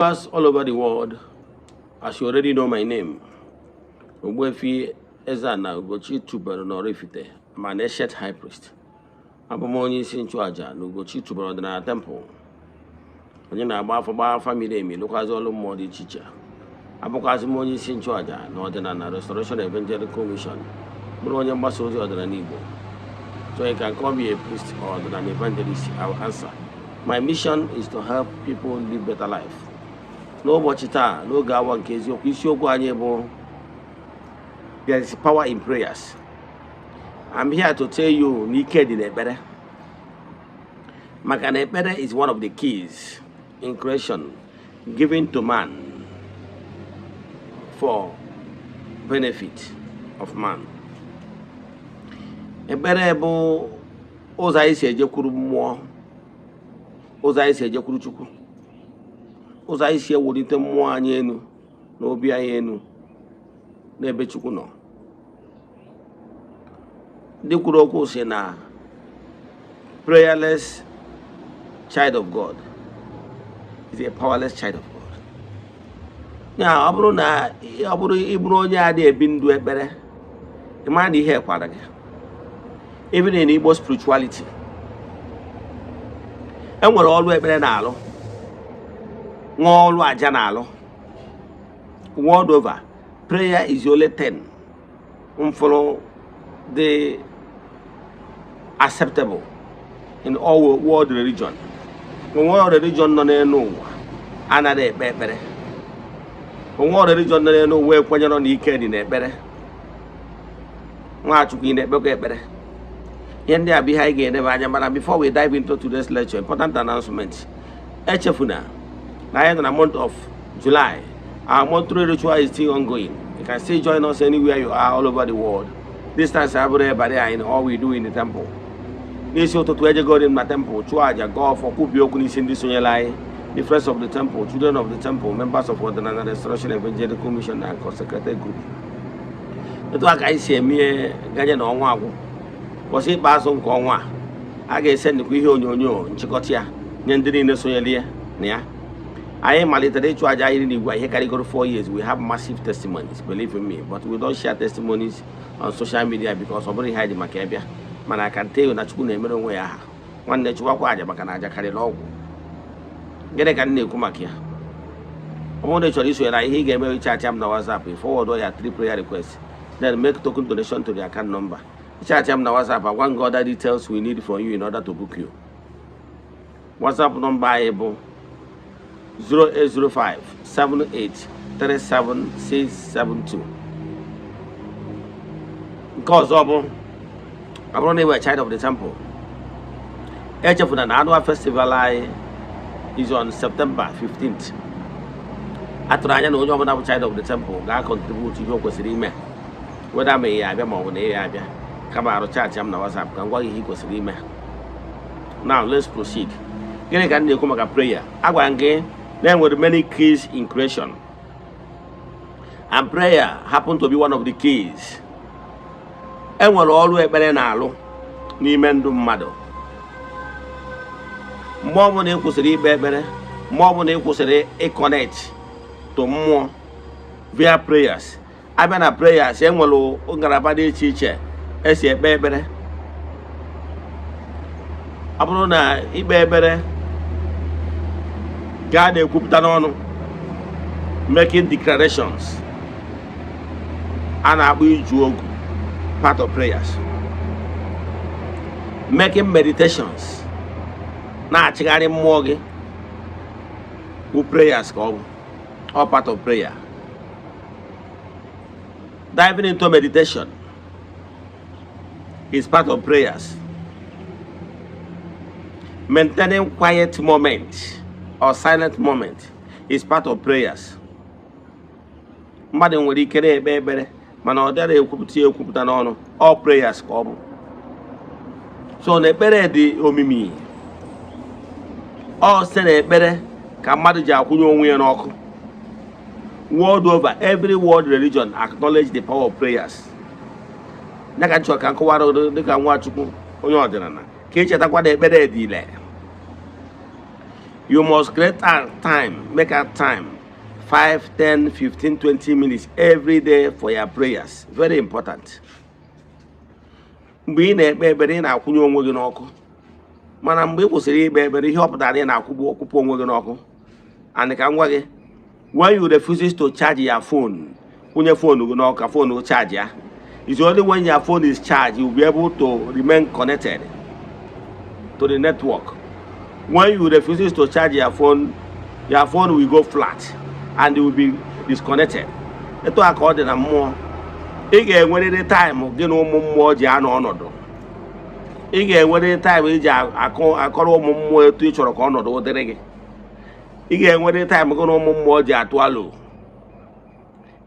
Us all over the world, as you already know my name, Ogbuefi Eze-Ana Ugochi tubelu n'Oraifite. I'm an ancient high priest. Abụ m onye isi nchụaja na Ugochi tubelu ọdịnala temple. Onye na-agba afọ miri emi lụkwazị ọlụ mmụọ dị iche iche. Abụkwazị m onye isi nchụaja na ọdịnala Restoration Evangelical Mission. Bụrụ onye mgbasa ozi ọdịnala Igbo. So you can call me a priest or an evangelist. I will answer. My mission is to help people live better life. N'ụbọchị taa n'oge awa nke eziokwu isiokwu anyị bụ there is power in prayers. I'm here to tell you n'ike dị n'ekpere. Maka na ekpere is one of the keys in creation given to man for benefit of man. Ekpere bụ ụzọ anyị si ejekwuru mmụọ, ụzọ anyị si ejekwuru Chukwu, ụzọ anyị si ewulite mmụọ anyị enu na obi anyị enu n'ebe Chukwu nọ. Ndị kwuru okwu sị na prayerless child of God is a powerless child of God. Ya ọ bụrụ ịbụrụ onye adị ebi ndụ ekpere, ịma na ihe kwara gị. Even in Igbo spirituality, enwere ọlụ ekpere na-alụ, nwa ọlụ aja na-alụ. World over, prayer is the only thing follow the acceptable in all world religion. When world religion nọ n'elu ụwa anaghị ekpe ekpere. When world religion nọ n'elu ụwa ekwenyere n'ike dị n'ekpere. Nwachukwu ị na-ekpekwa ekpere. Before we dive into today's lecture, important announcement. Echefuna, in the month of July, our monthly ritual is still ongoing. You can still join us anywhere you are all over the world. This time, in all we do in the temple. This is to God in the temple, Chuaja, God for Kubiokuni in this the friends of the temple, children of the temple, members of the Restoration Evangelical Mission and consecrated group. The talk I see me, Gajan on Wago. Was it Bason Kongwa? I get sent the Quiho in Chicotia, Nandrin Soyalia, Nia. I am a little to Ajay in the way. He go 4 years. We have massive testimonies, believe in me, but we don't share testimonies on social media because somebody had in Macabia. Man, I can tell you that you never know where one day you walk out, Bacanaja carry log. Get a can Kumakia. Only he gave me chat him the WhatsApp. Forward your 3 prayer requests. Then make token donation to the account number. Chat him the WhatsApp and one God details we need for you in order to book you. WhatsApp number able 0805 78 37 672. Because I'm only a child of the temple. Echefuna na annual festival is on September 15th. Aturanya no onye child of the temple ga contribute to your kwesịrị whether may ya abịa ma ọ bụ na ya abịa kama arụ chat am na WhatsApp ka ngwa ihe kwesịrị ime. Now let's proceed. Gịnị ka ndị ekwu maka prayer? Agwa gị there were many keys in creation, and prayer happened to be one of the keys. And we're always ekpere na-alụ n'ime ndụ mmadụ. Mgbe ọ bụla kwụsịrị ikpe ekpere, mgbe ọ bụla kwụsịrị connect to mmụọ via prayers. Abịa na prayers enwere ngalaba dị iche iche esi ekpe ekpere. Ọ bụrụ na ikpe ekpere God ekwupụta n'ọnụ, making declarations, a na-akpọ iju ogu, part of prayers. Making meditations, na-achịgharị mmụọ gị, bụ prayers ka ọ bụ, all part of prayer. Diving into meditation is part of prayers. Maintaining quiet moment or silent moment is part of prayers. Mmadụ nwere ike na-ekpe ekpere mana ọ dịrị ekwupụta n'ọnụ, all prayers ka ọ bụ. So na ekpere dị omimi, ọ sị na ekpere ka mmadụ ji akwụnye onwe ya n'ọkụ. World over, every world religion acknowledge the power of prayers. Naka nchọ ka nkọwara dịka Nwachukwu onye ọdịnala ka echetakwa na ekpere dị ile. You must create a time, make a time, 5, 10, 15, 20 minutes every day for your prayers. Very important. Mgbe ị na-ekpe ekpere ị na-akwụnye onwe gị n'ọkụ, mana mgbe ị kwụsịrị ikpe ekpere ihe ọ pụtara ị na-akwụpụ onwe gị n'ọkụ. And ka m gwa gị, when you refuse to charge your phone, kwụnye phone gị n'ọkụ ka phone gị charge ya, it's only when your phone is charged you will be able to remain connected to the network. When you refuse to charge your phone will go flat and it will be disconnected. Eto aka ọ dị na mmụọ. Ị ga-enwerịrị time gị na ụmụ mmụọ ji anọ ọnọdụ. Ị ga-enwerịrị time iji akọrọ ụmụ mmụọ etu ị chọrọ ka ọnọdụ dịrị gị. Ị ga-enwerịrị time gị na ụmụ mmụọ ji atụ alo.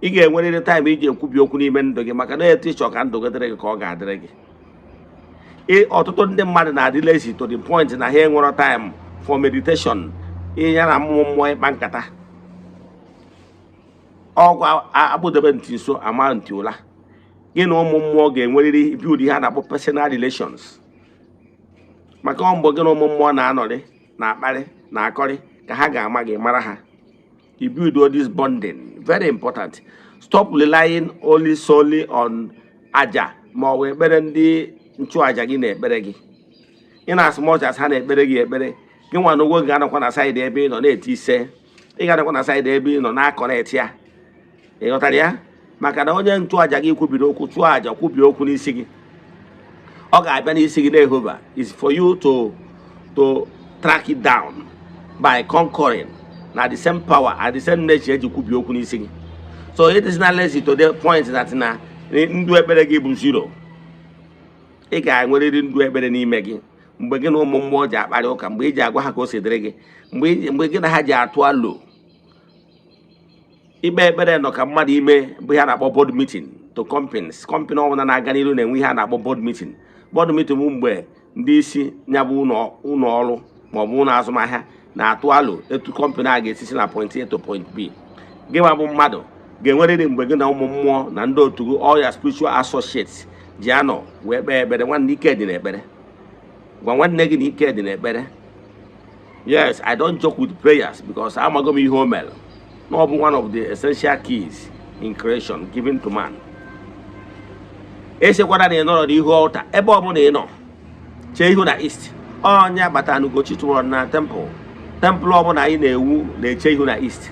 Ị ga-enwerịrị time iji ekwubi okwu n'ime ndụ gị maka na etu ị chọrọ ka ndụ gị dịrị gị ka ọ ga-adịrị gị. Ọtụtụ ndị mmadụ na-adị lazy to the point na ha enwero time for meditation. Ihe na mmụọ mmụọ ịkpa nkata. Ọgwụ akpụdebe ntị nso ama ntị ụla. Gị na ụmụ mmụọ ga-enwerịrị build ihe a na-akpọ personal relations. Maka ọ mgbe gị na ụmụ mmụọ na-anọrị, na-akparị, na-akọrị ka ha ga-ama gị mara ha. You build all this bonding. Very important. Stop relying only solely on aja ma ọ wee ekpere ndị nchụaja gị na-ekpere gị. In as much as ha na-ekpere gị ekpere, gị nwa na ụgwọ ga-anọkwa na side ebe ị nọ na-eti ise. Ị ga-anọkwa na side ebe ị nọ na-akọnekt ya. Ị ghọtara ya? Maka na onye nchụaja gị kwubiri okwu chụọ aja kwubie okwu n'isi gị. Ọ ga-abịa n'isi gị na-ehova. Is for you to track it down by conquering. Now the same power and the same nature eji kwubie okwu n'isi gị. So it is not lazy to the point that na ndụ ekpere gị bụ zero. Ị ga-enwerịrị ndụ ekpere n'ime gị mgbe gị na ụmụ mmụọ ji akparị ụka, mgbe iji agwa ha ka o si dịrị gị, mgbe gị na ha ji atụ alo. Ikpe ekpere nọ ka mmadụ ime bụ ihe a na-akpọ board meeting to companies. Company ọbụla na-aga n'iru na-enwe ihe a na-akpọ board meeting. Board meeting bụ mgbe ndị isi nya bụ ụlọ ọrụ maọbụ ụlọ azụmahịa na-atụ alo etu company a ga-esisi na point A to point B. Gị nwa bụ mmadụ ga-enwerịrị mgbe gị na ụmụ mmụọ na ndị otu gị all your spiritual associates ji anọ wee kpee ekpere. Nwanne ike dị n'ekpere. Gwa nwanne gị na ike dị n'ekpere. Yes, I don't joke with prayers because amago m ihe o mere. No, one of the essential keys in creation given to man. Esekwara na ịnọrọ n'ihu altar ebe ọ bụla ị nọ. Chee ihu na east. Ọnya bata n'ugochi tụrụ na temple. Temple ọ bụla anyị na-ewu na-eche ihu na east.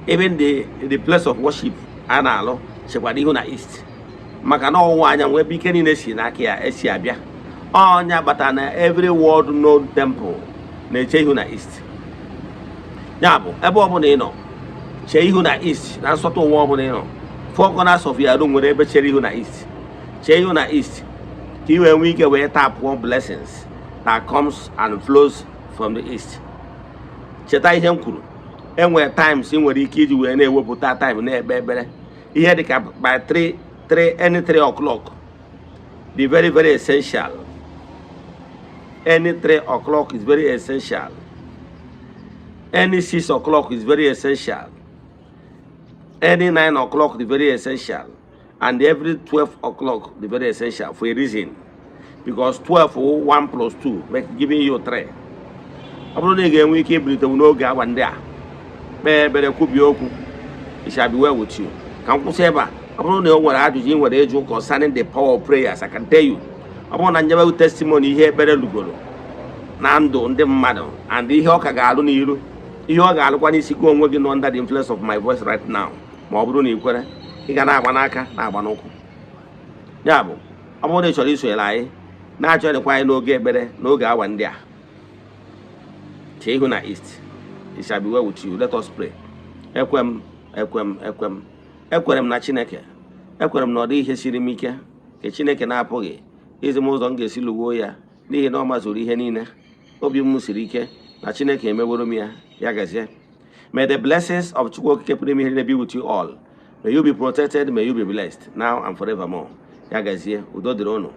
Even the place of worship a na-alụ chekwara ihu na east. Maka na ọwụwa anyanwụ ebe ike niile si n'aka ya esi abịa. Ọnya bata na every world known temple na-eche ihu na east. Ya bụ ebe ọ bụla ị nọ chee ihu na east na nsọtụ ụwa ọ bụla ị nọ. Four corners of your room nwere ebe chere ihu na east. Chee ihu na east ka i wee nwee ike wee tap one blessings that comes and flows from the east. Cheta ihe m kwuru. Enwere times ị nwere ike iji wee na-ewepụta time na-ekpe ekpere. Ihe dịka by 3 o'clock. Be very, very essential. Any 3 o'clock is very essential. Any 6 o'clock is very essential. Any 9 o'clock is very essential. And every 12 o'clock is very essential for a reason. Because 12 or 1 plus 2 make giving you 3. ọ bụrụ na ị ga-enwe ike ibilite n'oge awa ndị a kpee ekpere kwubie okwu, it shall be well with you. Ka m kwụsị ebe a. Ọ bụrụ na o nwere ajụjụ ị nwere ịjụ concerning the power of prayers, I can tell you. Ọ bụrụ na nyebeghị testimony ihe ekpere lugoro na ndụ ndị mmadụ and ihe ọ ka ga-alụ n'iru, ihe ọ ga-alụkwa n'isi gị onwe gị nọ under the influence of my voice right now. Ma ọ bụrụ na ị kwere, ị ga na-agba n'aka na-agba n'ụkwụ. Ya bụ, ọ bụrụ na ị chọrọ isonyere anyị na-achọghịkwa anyị n'oge ekpere n'oge awa ndị a, chee ihu na east, it shall be well with you. Let us pray. Ekwem m na Chineke. Ekwere m na ọ dị ihe siri m ike ka Chineke na-apụghị izi m ụzọ m ga-esi lụgbuo ya n'ihi na ọ mazuru ihe niile. Obi m siri ike na Chineke emeworo m ya. Ya gazie. May the blessings of Chukwu Okike pụrụ ime ihe be with you all. May you be protected, may you be blessed now and forevermore. Ya gazie. Udo dịrị unu.